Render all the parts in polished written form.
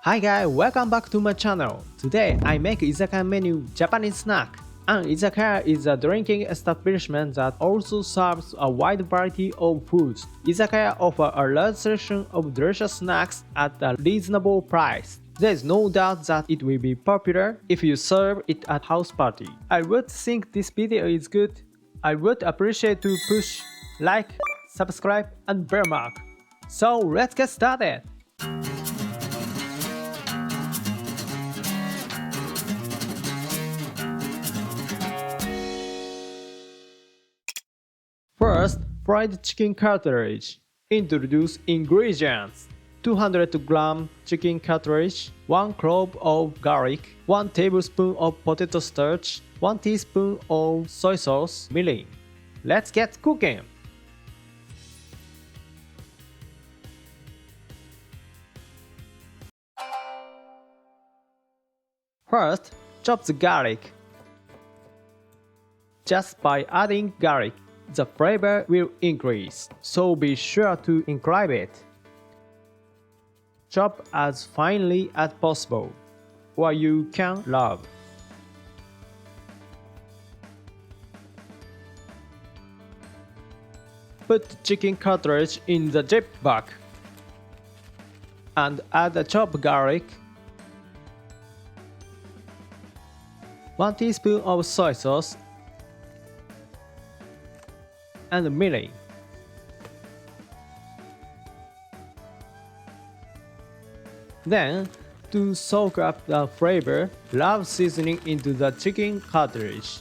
Hi guys, welcome back to my channel. Today I make Izakaya menu Japanese snack. And Izakaya is a drinking establishment that also serves a wide variety of foods. Izakaya offers a large selection of delicious snacks at a reasonable price. There is no doubt that it will be popular if you serve it at house party. I would think this video is good. I would appreciate to push like, subscribe and bell mark. So let's get started. First, fried chicken cartilage. Introduce ingredients: 200g chicken cartilage, 1 clove of garlic, 1 tablespoon of potato starch, 1 teaspoon of soy sauce, mirin. Let's get cooking! First, chop the garlic. Just by adding garlic, the flavor will increase, so be sure to imbibe it. Chop as finely as possible, or you can rub. Put chicken cartilage in the dip bag and add the chopped garlic, 1 teaspoon of soy sauce, and mirin. Then, to soak up the flavor, rub seasoning into the chicken cartilage.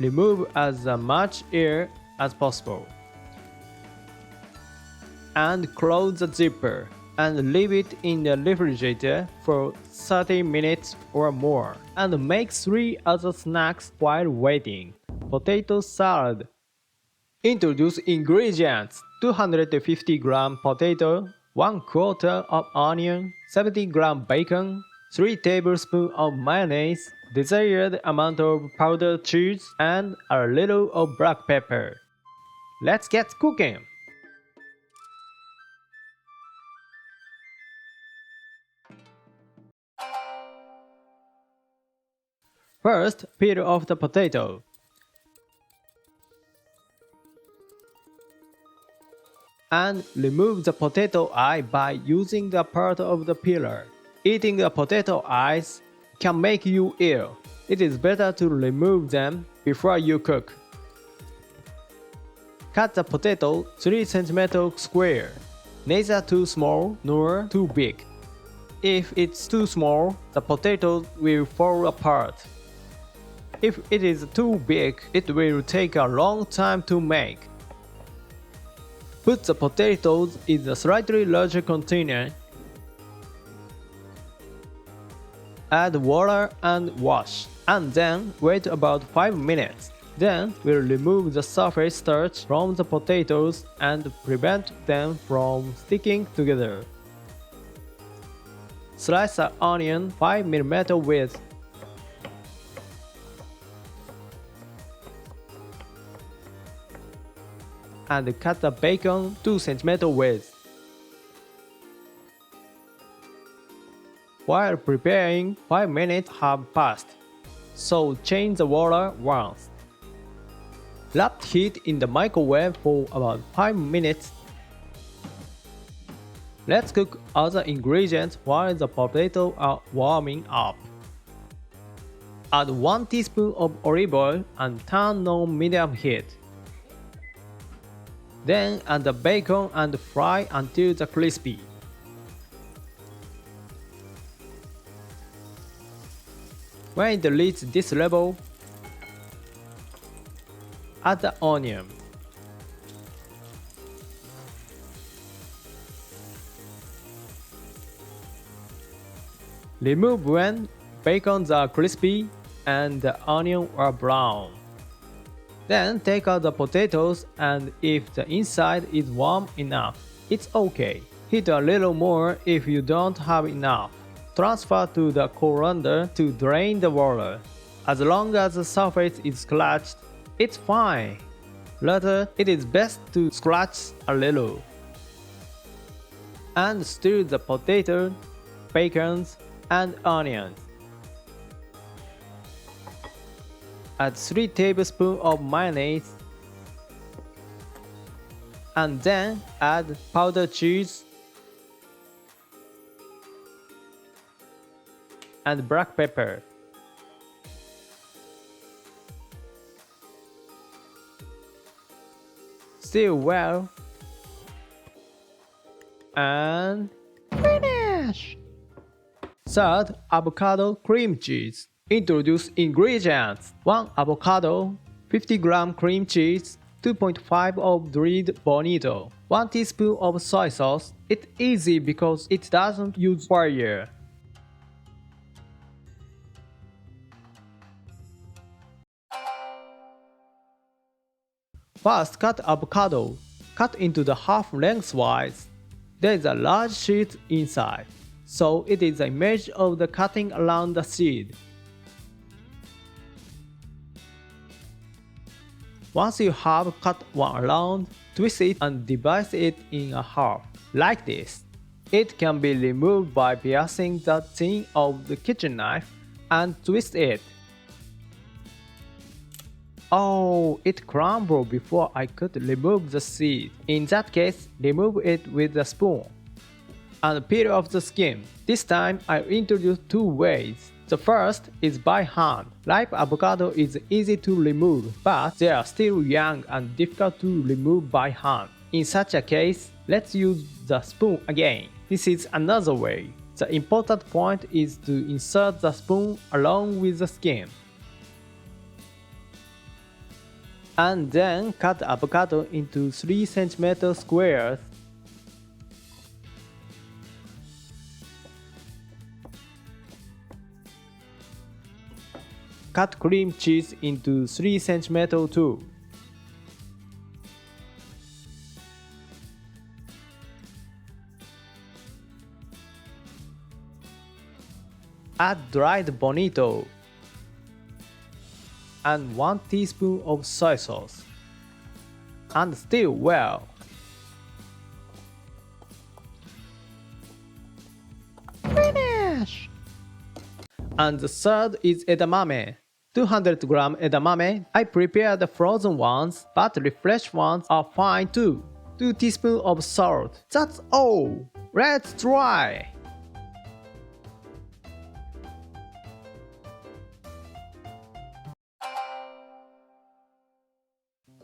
Remove as much air as possible. And close the zipper and leave it in the refrigerator for 30 minutes or more. And make 3 other snacks while waiting. Potato salad. Introduce ingredients: 250g potato, 1/4 of onion, 70g bacon, 3 tablespoons of mayonnaise, desired amount of powdered cheese, and a little of black pepper. Let's get cooking! First, peel off the potato. And remove the potato eye by using the part of the peeler. Eating the potato eyes can make you ill. It is better to remove them before you cook. Cut the potato 3 cm square, neither too small nor too big. If it's too small, the potato will fall apart. If it is too big, it will take a long time to make. Put the potatoes in a slightly larger container. Add water and wash, and then wait about 5 minutes. Then we'll remove the surface starch from the potatoes and prevent them from sticking together. Slice the onion 5 mm width. And cut the bacon 2 cm width. While preparing, 5 minutes have passed, so change the water once. Rapid heat in the microwave for about 5 minutes. Let's cook other ingredients while the potatoes are warming up. Add 1 teaspoon of olive oil and turn on medium heat. Then add the bacon and fry until the crispy. When it reaches this level, add the onion. Remove when bacons are crispy and the onions are brown. Then take out the potatoes, and if the inside is warm enough, it's okay. Heat a little more if you don't have enough. Transfer to the colander to drain the water. As long as the surface is scratched, it's fine. Later, it is best to scratch a little. And stir the potato bacon and onions. Add 3 tablespoons of mayonnaise. And then add powdered cheese and black pepper. Stir well and finish! Third, avocado cream cheese. Introduce ingredients: 1 avocado, 50g cream cheese, 2.5 of dried bonito, 1 teaspoon of soy sauce. It's easy because it doesn't use fire. First, cut avocado. Cut into the half lengthwise. There is a large sheet inside, so it is the image of the cutting around the seed. Once you have cut one around, twist it and divide it in a half, like this. It can be removed by piercing the tip of the kitchen knife and twist it. Oh, it crumbled before I could remove the seed. In that case, remove it with a spoon. And peel off the skin. This time, I introduce 2 ways. The first is by hand. Ripe avocado is easy to remove, but they are still young and difficult to remove by hand. In such a case, let's use the spoon again. This is another way. The important point is to insert the spoon along with the skin. And then cut the avocado into 3 cm squares. Cut cream cheese into 3 cm too. Add dried bonito and 1 teaspoon of soy sauce, and stir well. Finish! And the third is edamame. 200g edamame. I prepared the frozen ones, but refreshed ones are fine too. 2 teaspoons of salt. That's all. Let's try!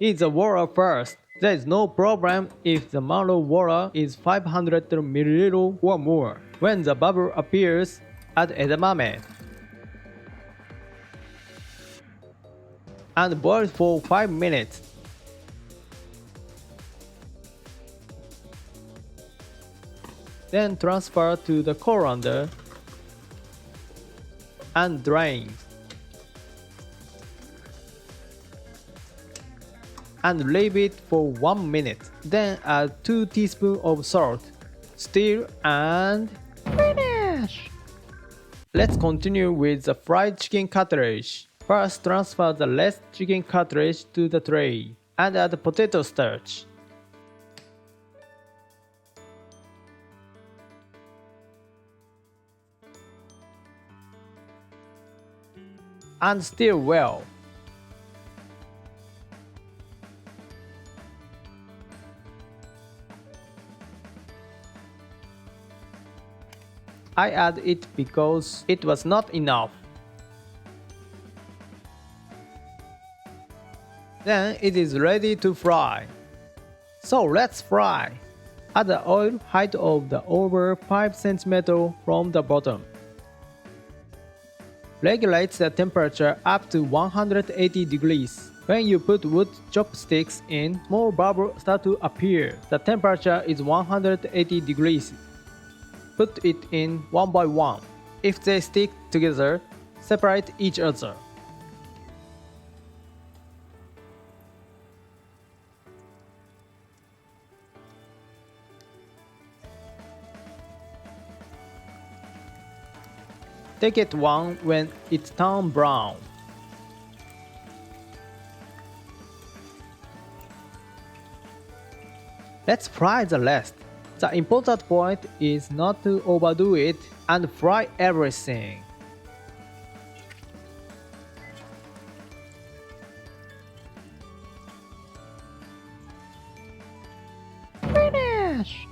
Eat the water first. There is no problem if the mallow water is 500 ml or more. When the bubble appears, add edamame and boil for 5 minutes. Then transfer to the colander and drain. And leave it for 1 minute. Then add 2 teaspoons of salt. Stir and finish! Let's continue with the fried chicken cartilage. First, transfer the less chicken cartilage to the tray and add potato starch. And stir well. I add it because it was not enough. Then it is ready to fry. So let's fry. Add the oil height of the over 5 cm from the bottom. Regulate the temperature up to 180 degrees. When you put wood chopsticks in, more bubbles start to appear. The temperature is 180 degrees. Put it in one by one. If they stick together, separate each other. Take it one when it turns brown. Let's fry the rest. The important point is not to overdo it and fry everything. Finish!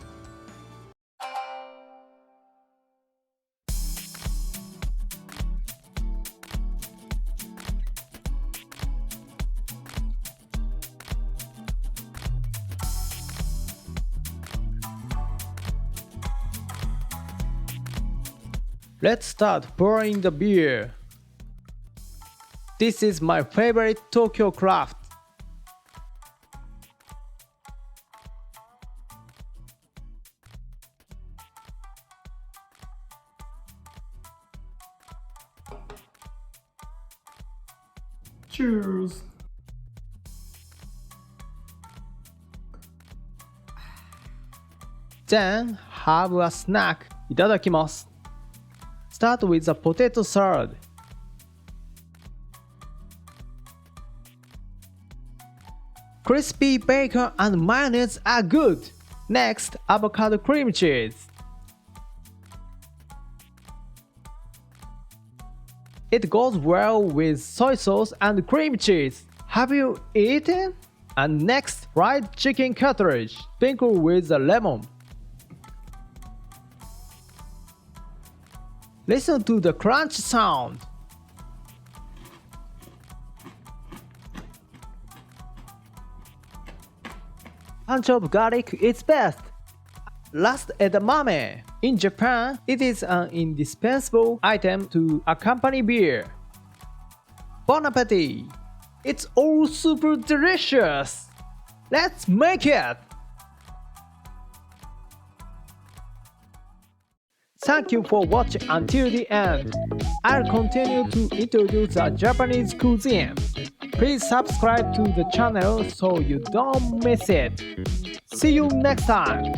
Let's start pouring the beer. This is my favorite Tokyo craft. Cheers. Then have a snack. いただきます。Start with a potato salad. Crispy bacon and mayonnaise are good. Next, avocado cream cheese. It goes well with soy sauce and cream cheese. Have you eaten? And next, fried chicken cartilage. Sprinkle with a lemon. Listen to the crunch sound. Punch of garlic is best. Last, edamame. In Japan, it is an indispensable item to accompany beer. Bon appetit! It's all super delicious! Let's make it! Thank you for watching until the end. I'll continue to introduce the Japanese cuisine. Please subscribe to the channel so you don't miss it. See you next time!